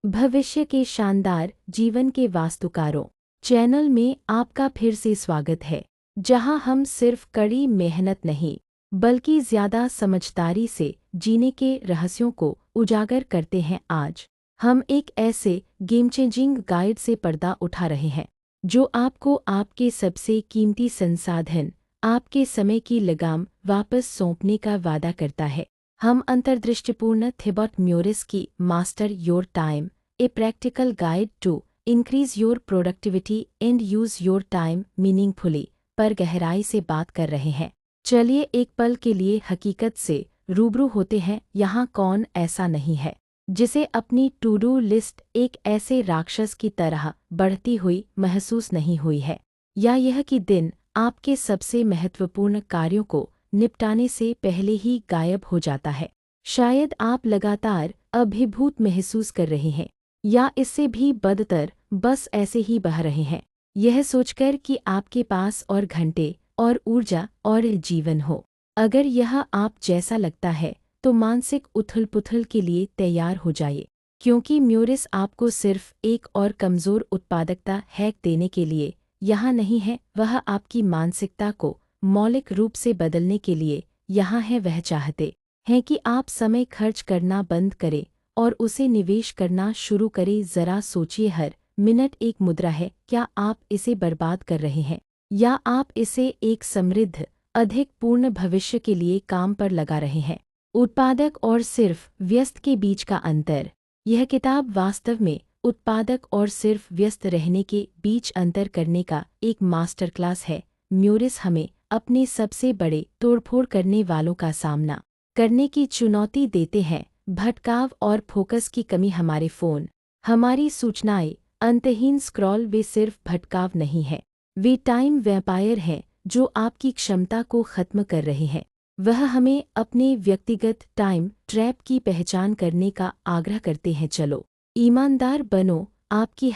भविष्य के शानदार जीवन के वास्तुकारों चैनल में आपका फिर से स्वागत है, जहां हम सिर्फ कड़ी मेहनत नहीं बल्कि ज़्यादा समझदारी से जीने के रहस्यों को उजागर करते हैं। आज हम एक ऐसे गेम चेंजिंग गाइड से पर्दा उठा रहे हैं जो आपको आपके सबसे कीमती संसाधन, आपके समय की लगाम वापस सौंपने का वादा करता है। हम अंतर्दृष्टिपूर्ण थिबॉट म्योरिस की master your time, a practical guide to increase your productivity and use your time meaningfully पर गहराई से बात कर रहे हैं। चलिए एक पल के लिए हकीकत से रूबरू होते हैं। यहाँ कौन ऐसा नहीं है जिसे अपनी टू डू लिस्ट एक ऐसे राक्षस की तरह बढ़ती हुई महसूस नहीं हुई है, या यह कि दिन आपके सबसे महत्वपूर्ण कार्यों को निपटाने से पहले ही गायब हो जाता है। शायद आप लगातार अभिभूत महसूस कर रहे हैं, या इससे भी बदतर बस ऐसे ही बह रहे हैं, यह सोचकर कि आपके पास और घंटे और ऊर्जा और जीवन हो। अगर यह आप जैसा लगता है तो मानसिक उथल-पुथल के लिए तैयार हो जाइए, क्योंकि म्योरिस आपको सिर्फ एक और कमज़ोर उत्पादकता हैक देने के लिए यहाँ नहीं है, वह आपकी मानसिकता को मौलिक रूप से बदलने के लिए यहाँ है। वह चाहते हैं कि आप समय खर्च करना बंद करें और उसे निवेश करना शुरू करें। ज़रा सोचिए, हर मिनट एक मुद्रा है। क्या आप इसे बर्बाद कर रहे हैं, या आप इसे एक समृद्ध, अधिक पूर्ण भविष्य के लिए काम पर लगा रहे हैं? उत्पादक और सिर्फ व्यस्त के बीच का अंतर। यह किताब वास्तव में उत्पादक और सिर्फ व्यस्त रहने के बीच अंतर करने का एक मास्टर क्लास है। म्योरिस हमें अपने सबसे बड़े तोड़फोड़ करने वालों का सामना करने की चुनौती देते हैं। भटकाव और फोकस की कमी। हमारे फ़ोन, हमारी सूचनाएं, अंतहीन स्क्रॉल, वे सिर्फ भटकाव नहीं है, वे टाइम वैम्पायर हैं जो आपकी क्षमता को ख़त्म कर रहे हैं। वह हमें अपने व्यक्तिगत टाइम ट्रैप की पहचान करने का आग्रह करते हैं। चलो ईमानदार बनो, आपकी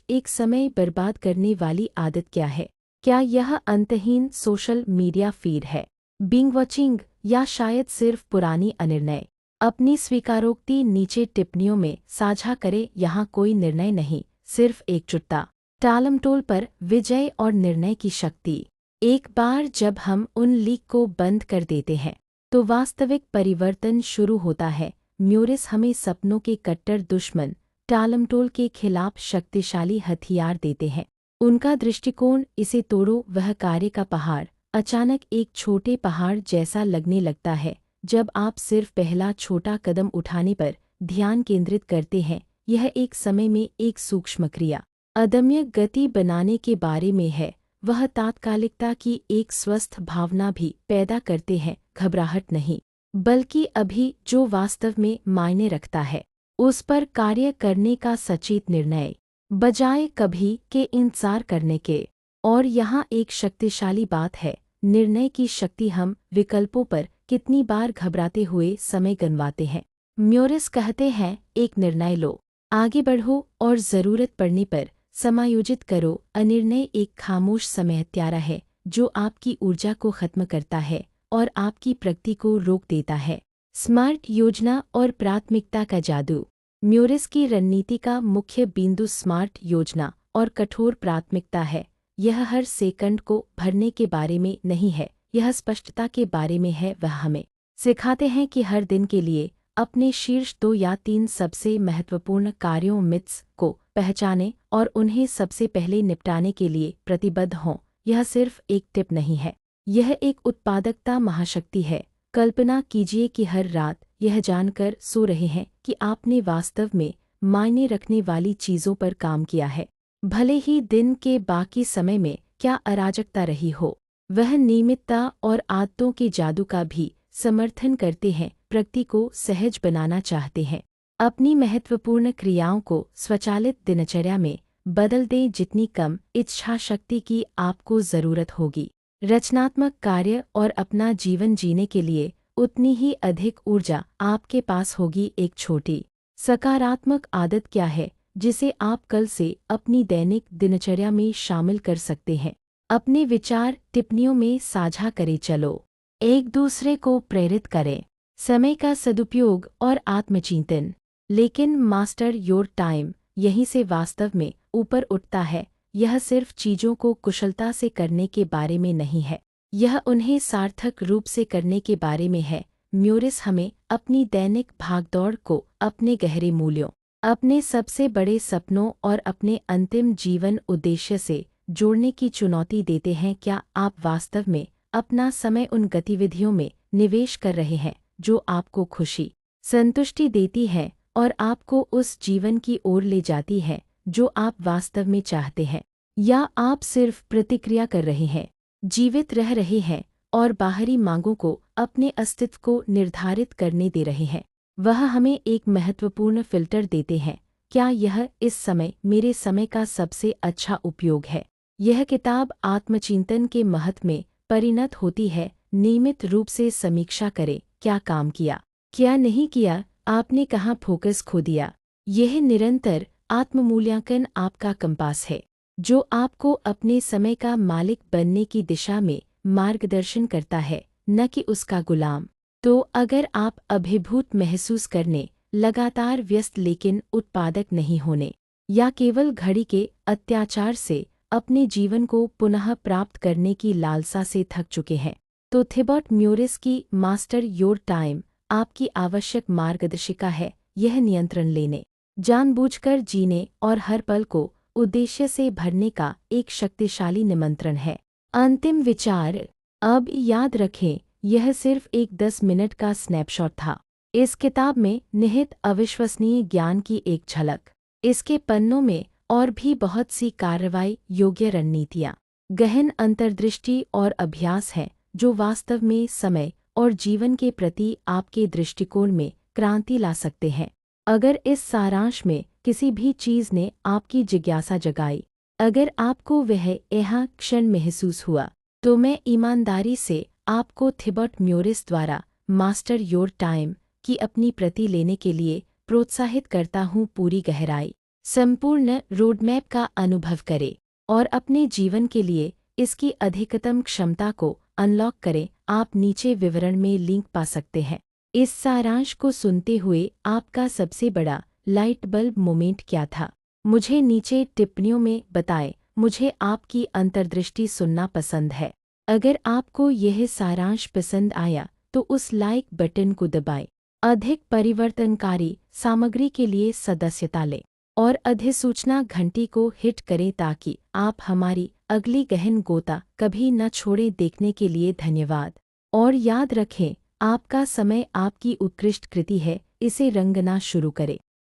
एक समय बर्बाद करने वाली आदत क्या है? क्या यह अंतहीन सोशल मीडिया फीड है, बिंग वॉचिंग, या शायद सिर्फ पुरानी अनिर्णय? अपनी स्वीकारोक्ति नीचे टिप्पणियों में साझा करें। यहाँ कोई निर्णय नहीं, सिर्फ एक चुट्टा टालमटोल पर विजय और निर्णय की शक्ति। एक बार जब हम उन लीक को बंद कर देते हैं तो वास्तविक परिवर्तन शुरू होता है। म्योरिस हमें सपनों के कट्टर दुश्मन टालमटोल के खिलाफ शक्तिशाली हथियार देते हैं। उनका दृष्टिकोण, इसे तोड़ो। वह कार्य का पहाड़ अचानक एक छोटे पहाड़ जैसा लगने लगता है जब आप सिर्फ पहला छोटा कदम उठाने पर ध्यान केंद्रित करते हैं। यह एक समय में एक सूक्ष्म क्रिया, अदम्य गति बनाने के बारे में है। वह तात्कालिकता की एक स्वस्थ भावना भी पैदा करते हैं, घबराहट नहीं, बल्कि अभी जो वास्तव में मायने रखता है उस पर कार्य करने का सचेत निर्णय, बजाय कभी के इंतजार करने के। और यहाँ एक शक्तिशाली बात है, निर्णय की शक्ति। हम विकल्पों पर कितनी बार घबराते हुए समय गंवाते हैं। म्योरिस कहते हैं, एक निर्णय लो, आगे बढ़ो और ज़रूरत पड़ने पर समायोजित करो। अनिर्णय एक खामोश समय हत्यारा है जो आपकी ऊर्जा को खत्म करता है और आपकी प्रगति को रोक देता है। स्मार्ट योजना और प्राथमिकता का जादू। म्योरिस की रणनीति का मुख्य बिंदु स्मार्ट योजना और कठोर प्राथमिकता है। यह हर सेकंड को भरने के बारे में नहीं है, यह स्पष्टता के बारे में है। वह हमें सिखाते हैं कि हर दिन के लिए अपने शीर्ष 2 या 3 सबसे महत्वपूर्ण कार्यों मिथ्स को पहचानें और उन्हें सबसे पहले निपटाने के लिए प्रतिबद्ध हों। यह सिर्फ एक टिप नहीं है, यह एक उत्पादकता महाशक्ति है। कल्पना कीजिए कि हर रात यह जानकर सो रहे हैं कि आपने वास्तव में मायने रखने वाली चीज़ों पर काम किया है, भले ही दिन के बाकी समय में क्या अराजकता रही हो। वह नियमितता और आदतों के जादू का भी समर्थन करते हैं, प्रगति को सहज बनाना चाहते हैं। अपनी महत्वपूर्ण क्रियाओं को स्वचालित दिनचर्या में बदल दें। जितनी कम इच्छा शक्ति की आपको ज़रूरत होगी, रचनात्मक कार्य और अपना जीवन जीने के लिए उतनी ही अधिक ऊर्जा आपके पास होगी। एक छोटी सकारात्मक आदत क्या है जिसे आप कल से अपनी दैनिक दिनचर्या में शामिल कर सकते हैं? अपने विचार टिप्पणियों में साझा करें। चलो एक दूसरे को प्रेरित करें। समय का सदुपयोग और आत्मचिंतन। लेकिन मास्टर योर टाइम यहीं से वास्तव में ऊपर उठता है। यह सिर्फ चीज़ों को कुशलता से करने के बारे में नहीं है, यह उन्हें सार्थक रूप से करने के बारे में है। म्यूरिस हमें अपनी दैनिक भागदौड़ को अपने गहरे मूल्यों, अपने सबसे बड़े सपनों और अपने अंतिम जीवन उद्देश्य से जोड़ने की चुनौती देते हैं। क्या आप वास्तव में अपना समय उन गतिविधियों में निवेश कर रहे हैं जो आपको खुशी, संतुष्टि देती हैं और आपको उस जीवन की ओर ले जाती है जो आप वास्तव में चाहते हैं, या आप सिर्फ प्रतिक्रिया कर रहे हैं, जीवित रह रहे हैं और बाहरी मांगों को अपने अस्तित्व को निर्धारित करने दे रहे हैं? वह हमें एक महत्वपूर्ण फ़िल्टर देते हैं। क्या यह इस समय मेरे समय का सबसे अच्छा उपयोग है? यह किताब आत्मचिंतन के महत्व में परिणत होती है। नियमित रूप से समीक्षा करें, क्या काम किया, क्या नहीं किया, आपने कहाँ फोकस खो दिया। यह निरंतर आत्ममूल्यांकन आपका कंपास है जो आपको अपने समय का मालिक बनने की दिशा में मार्गदर्शन करता है, न कि उसका गुलाम। तो अगर आप अभिभूत महसूस करने, लगातार व्यस्त लेकिन उत्पादक नहीं होने, या केवल घड़ी के अत्याचार से अपने जीवन को पुनः प्राप्त करने की लालसा से थक चुके हैं, तो थिबॉट म्यूरिस की मास्टर योर टाइम आपकी आवश्यक मार्गदर्शिका है। यह नियंत्रण लेने, जानबूझकर जीने और हर पल को उद्देश्य से भरने का एक शक्तिशाली निमंत्रण है। अंतिम विचार। अब याद रखें, यह सिर्फ एक 10 मिनट का स्नैपशॉट था। इस किताब में निहित अविश्वसनीय ज्ञान की एक झलक। इसके पन्नों में और भी बहुत सी कार्रवाई योग्य रणनीतियाँ, गहन अंतर्दृष्टि और अभ्यास हैं जो वास्तव में समय और जीवन के प्रति आपके दृष्टिकोण में क्रांति ला सकते हैं। अगर इस सारांश में किसी भी चीज़ ने आपकी जिज्ञासा जगाई, अगर आपको वह यहाँ क्षण महसूस हुआ, तो मैं ईमानदारी से आपको थिबॉट म्यूरिस द्वारा मास्टर योर टाइम की अपनी प्रति लेने के लिए प्रोत्साहित करता हूँ। पूरी गहराई, संपूर्ण रोडमैप का अनुभव करें और अपने जीवन के लिए इसकी अधिकतम क्षमता को अनलॉक करें। आप नीचे विवरण में लिंक पा सकते हैं। इस सारांश को सुनते हुए आपका सबसे बड़ा लाइट बल्ब मोमेंट क्या था? मुझे नीचे टिप्पणियों में बताएं। मुझे आपकी अंतर्दृष्टि सुनना पसंद है। अगर आपको यह सारांश पसंद आया तो उस लाइक बटन को दबाएं। अधिक परिवर्तनकारी सामग्री के लिए सदस्यता लें और अधिसूचना घंटी को हिट करें ताकि आप हमारी अगली गहन गोता कभी न छोड़ें। देखने के लिए धन्यवाद और याद रखें, आपका समय आपकी उत्कृष्ट कृति है। इसे रंगना शुरू करें।